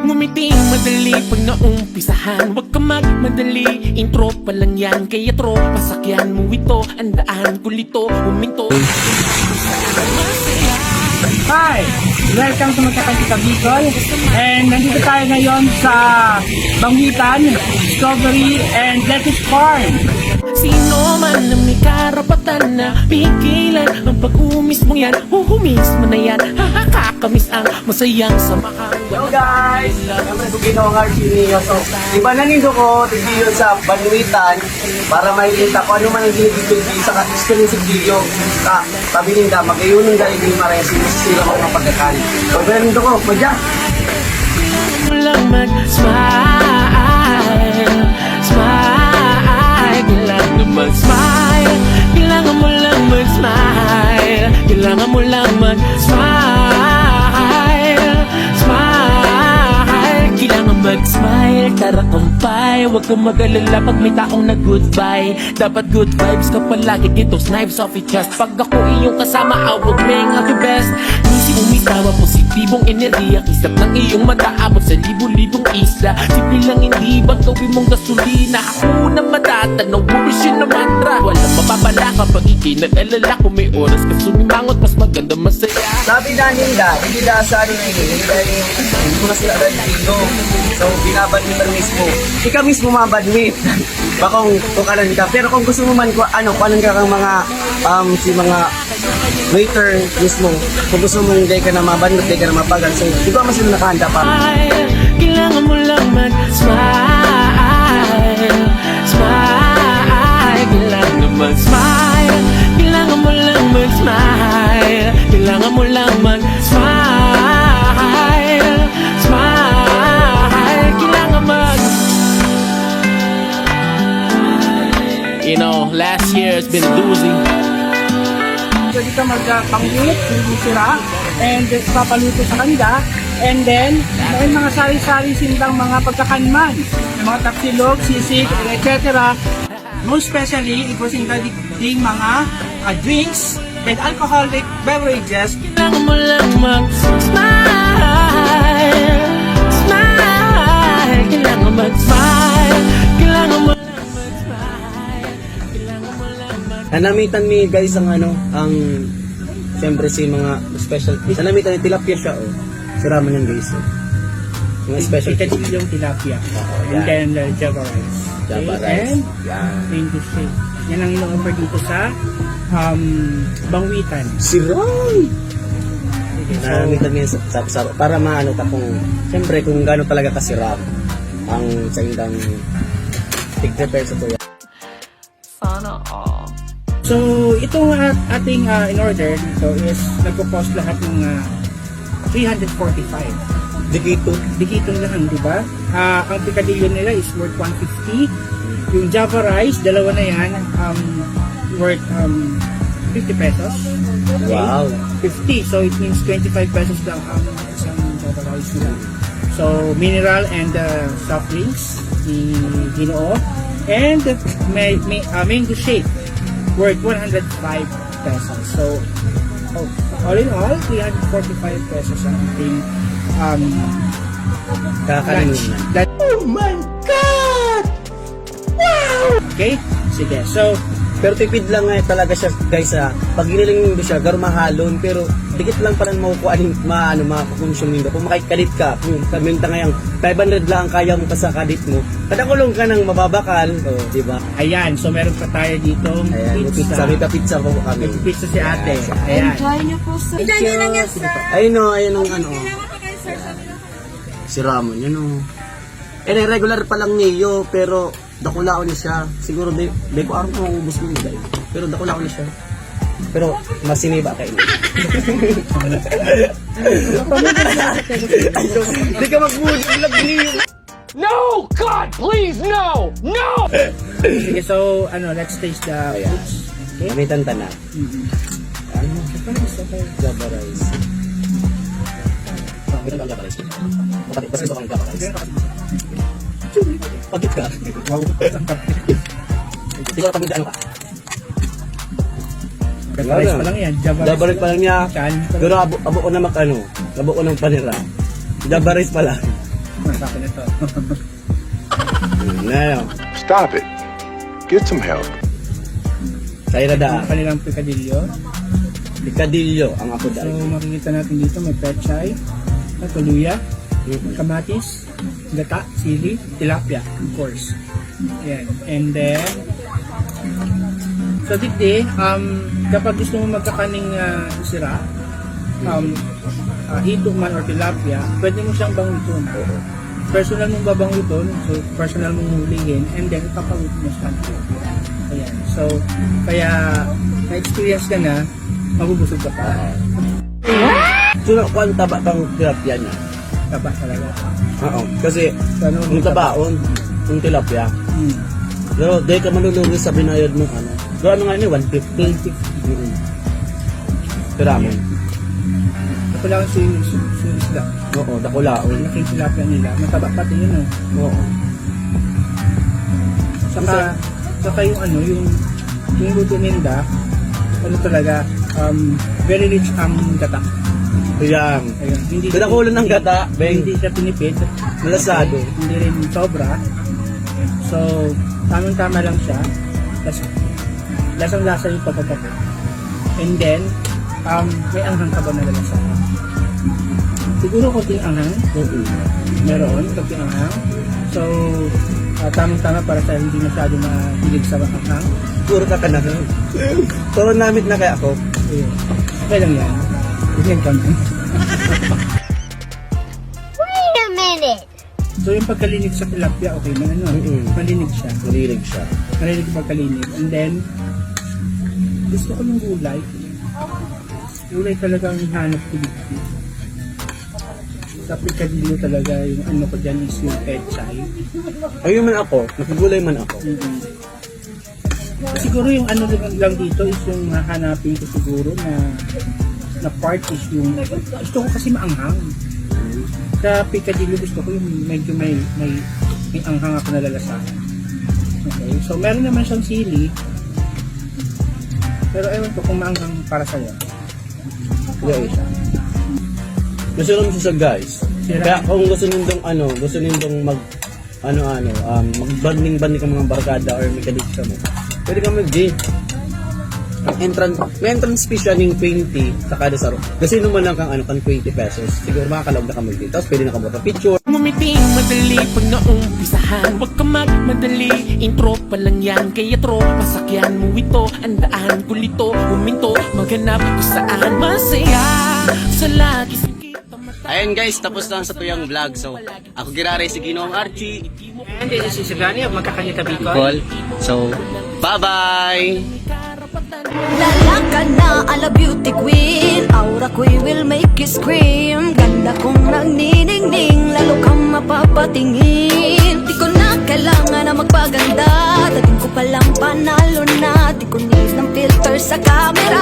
Ngumiting madali pag naumpisahan. Huwag ka magmadali, intro pa lang yan. Kaya tropa sakyan mo ito, andaan kulito, huminto. Hi! Welcome to Magkakanta Bicol. And nandito tayo ngayon sa Bangitan, Discovery, and Lettuce Farm. Sino man na may karapatan na pigilan ang pag-umis mong yan, uhumis mo na yan. Kakamiss ang masayang samahan. Hello guys! Siyempre ko ginongar siniyo. So, iba na nindo ko, tigiyo sa Banwitan para makikita ko ano man ang ginigil sa exclusive video. Sabi ninda, mag-ayunin dahil hindi maresi sila ko ng pagkakalit. So, pero nindo ko, madya! Mo lang mag-smile, smile. Kailangan mo mag-smile, kailangan mo lang mag-smile, kailangan mo lang mag-smile, smile. Kailangan mag-smile, tara kumpay. Huwag kang mag-alala pag may taong nag-goodbye. Dapat good vibes ka palagi, get those knives off your chest. Pag ako iyong kasama, I will bring out the best. Nisi umitawa, positibong enerhiya, kisap ng iyong mata, abot sa libu-libong isla. Simple lang, hindi ba gawin mong gasolina? Ako na matatanaw, wish yun na mantra. Walang mapapala kapag ikinag-alala. Kung may oras ka sumimangot, mas maganda masaya. Sabi na ninda, hindi na sa ano na hindi ko na sila dito. So, binabadmitan mismo. Ikaw mismo mabadmit. Baka kung kanan ka. Pero kung gusto mo man, kanan ka kang mga, si mga waiter mismo. Kung gusto mo hindi ka na mabadmit, hindi ka na mapagal. So, di ba mas sila nakahanda pa? Kailangan mo lang mag-smile, smile. Kailangan mo mag-smile, kailangan mo lang mag-smile, kailangan mo lang mag-smile, smile. Kailangan mag... You know, last year it's been losing. Pwede ka mag-pangit, hindi sira, and papaluto sa kanda. And then, may mga sari-sari sindang mga pagkakanman, mga tapsilog, sisig, etc. Most especially, it was including mga drinks and alcoholic beverages. Kailangan mo lang mag-smile, smile. Kailangan mag-smile, kailangan mo lang mag-smile, kailangan mo lang mag-smile. Nanamitan mi guys ang siyempre si mga special fish. Nanamitan ni tilapia siya Si ramen yan guys. Mga special fish. Ito yung tilapia. And then java rice. Java rice. And Yan. mango shake. Yan ang ino-offer dito sa Bangitan. Siray! Nanamitan mi sa para maano ta kung siyempre kung gaano talaga kasirap ang sa indang tig-prepare sa tuya. Sana all. So, itong ating in order dito is nagpo-post lahat ng 345. Dikito lang, di ba? Ang picadillo nila is worth 150. Yung Java rice, dalawa na yan, worth 50 pesos. Okay? Wow! 50, so it means 25 pesos lang ang isang Java rice nila. So, mineral and soft drinks, ginoo. And mango shake, worth 105 pesos. So, all in all, 345 pesos ang ating lunch. Oh my God! Wow! Okay? Sige. So, Pero tipid lang talaga siya guys pag giniling mo siya garo mahalon pero dikit lang pala makukuha makakonsume nindo kung makikadit ka kung kaminta ngayang 500 lang ang kaya mo sa kadit mo kada kulong ka ng mababakal di ba ayan. So, meron pa tayo ditong pizza. may pizza po kami May pizza si ate. Ayan. Enjoy niyo po, sir. Enjoy niyo lang yan, sir. ayun ang Kailangan pa kayo, sir. si Ramon yun regular pa lang niyo pero dakulaon ni siya siguro di ko araw ko ubos mo dahil pero dakulaon ni siya pero masiniba kayo di ka mag-mood vlog niyo. No! God, please, no! No! Sige, so, let's taste the foods. Okay? May tanta na ano? Java rice Java rice basta ito kang Java rice pagkit ka tingnan pag ano ka Java rice pa lang yan. Java rice pa lang niya Kanin pa lang. pero abo ko na abo ko ng panira Java rice pa lang Sa akin ito. Ano? Stop it. Get some help. Sa'yo na daan. Ang kanilang picadillo. Picadillo ang ako So dahil. makikita natin dito may pechay, tuluya, kamatis, gata, sili, tilapia, of course. Ayan. And then, so dito, kapag gusto mo magkakaning sira, hito man or tilapia, pwede mo siyang banguton. Personal mong babanguton, so personal mong hulihin, and then ipapaluto mo siya. Ayan. So, kaya na-experience ka na, mabubusog ka pa. So, kung ang taba pang tilapia niya. Taba talaga. Oo. Kasi, Ano, yung tabaon, yung tilapia. Pero, di ka malulugi sa binayad mo, ano. So, ano nga yun, 150. Pero amin. Ito lang si isda. Oo, dakulaon. Malaking tilapia nila. Mataba pati yun, oh. Oo. Saka yung ano, yung luto ninda, ano talaga, very rich ang gata. Ayan. Ayun. Hindi Kadakulan ng gata, beng. Hindi siya pinipid. Malasado. Hindi rin sobra. So, tamang-tama lang siya. Tapos, lasang-lasa yung pagkakapo. And then, may anghang ka ba na lalasa? Siguro konting anghang. Meron, konting anghang. So, tamang-tama para sa hindi masyado mahilig sa anghang. Puro ka na. Puro namit na kaya ako. Ayun. Okay lang yan. Ganyan kami. Wait a minute. So, yung pagkalinig sa tilapia, okay na ano? Malinig siya. Nalilig siya. Malinig yung pagkalinig. And then, gusto ko yung gulay. Gulay talaga ang hanap ko dito. Sa picadillo talaga yung ano ko dyan is yung pechay. Ayun man ako, nakagulay man ako. Siguro yung ano lang dito is yung hahanapin ko siguro na part is yung gusto ko kasi maanghang. Sa picadillo gusto ko yung medyo may anghang ako na lalasahan. Okay, so meron naman siyang sili. Pero ewan ko kung maanghang para sa'yo. Guys. Gusto naman siya guys. Kaya kung gusto nindong mag-banding-banding ka mga barkada or may kadit ka mo, pwede ka mag-gay. May entrance fee siya ng 20 sa kada saro. Kasi naman lang kang 20 pesos. Siguro makakalog na ka mag-gay. Tapos pwede na ka picture. Ngumiting madali pag naumpisahan. Huwag ka magmadali, intro pa lang yan. Kaya tro, masakyan mo ito. Andaan ko lito, huminto, maghanap kung saan masaya. Sa lagi Ayan guys, tapos na sa tuyang vlog. So, ako Girare, si Ginoong Archie. And this is Gani of Magkakanyata Bicol. Call. So, bye-bye! Lalaka na ala beauty queen, aura ko'y will make you scream. Ganda kong nagniningning, lalo kang mapapatingin. Di ko na kailangan na magpaganda, dating ko palang panalo na. Di ko need ng filter sa camera.